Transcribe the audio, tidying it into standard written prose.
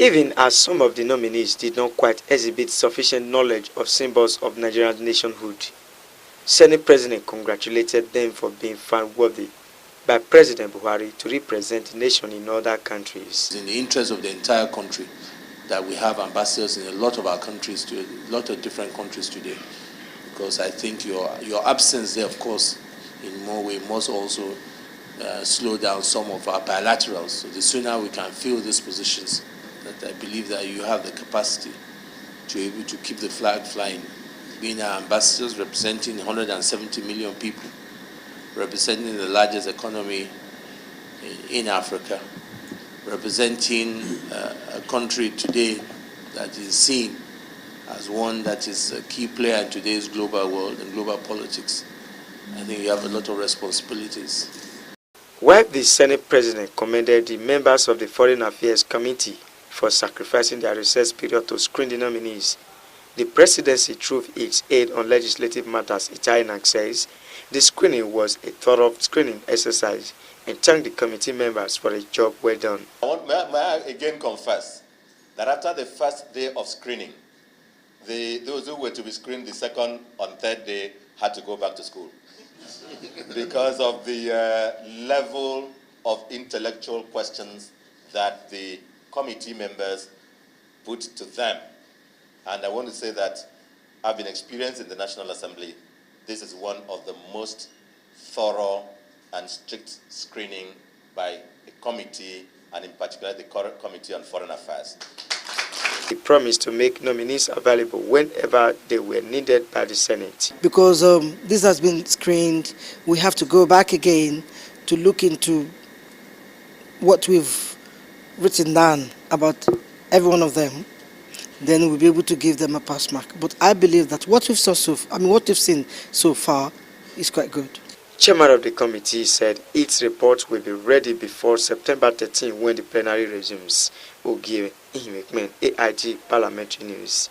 Even as some of the nominees did not quite exhibit sufficient knowledge of symbols of Nigerian nationhood, Senate President congratulated them for being found worthy by President Buhari to represent the nation in other countries. In the interest of the entire country that we have ambassadors in a lot of our countries, a lot of different countries today, because I think your absence there, of course, in more way must also slow down some of our bilaterals. So the sooner we can fill these positions, that I believe that you have the capacity to be able to keep the flag flying. Being our ambassadors, representing 170 million people, representing the largest economy in Africa, representing a country today that is seen as one that is a key player in today's global world and global politics. I think you have a lot of responsibilities. While the Senate President commended the members of the Foreign Affairs Committee for sacrificing their recess period to screen the nominees, the presidency, through its aide on legislative matters, Itainak, says the screening was a thorough screening exercise and thanked the committee members for a job well done. May I again confess that after the first day of screening, those who were to be screened the second and third day had to go back to school because of the level of intellectual questions that the committee members put to them. And I want to say that I've been experienced in the National Assembly. This is one of the most thorough and strict screening by a committee, and in particular the Committee on Foreign Affairs. He promised to make nominees available whenever they were needed by the Senate. Because this has been screened, we have to go back again to look into what we've written down about every one of them. Then we'll be able to give them a pass mark. But I believe that what we've seen so far is quite good. Chairman of the committee said its report will be ready before September 13 when the plenary resumes. Ogie Ihimekmen, AIG Parliamentary News.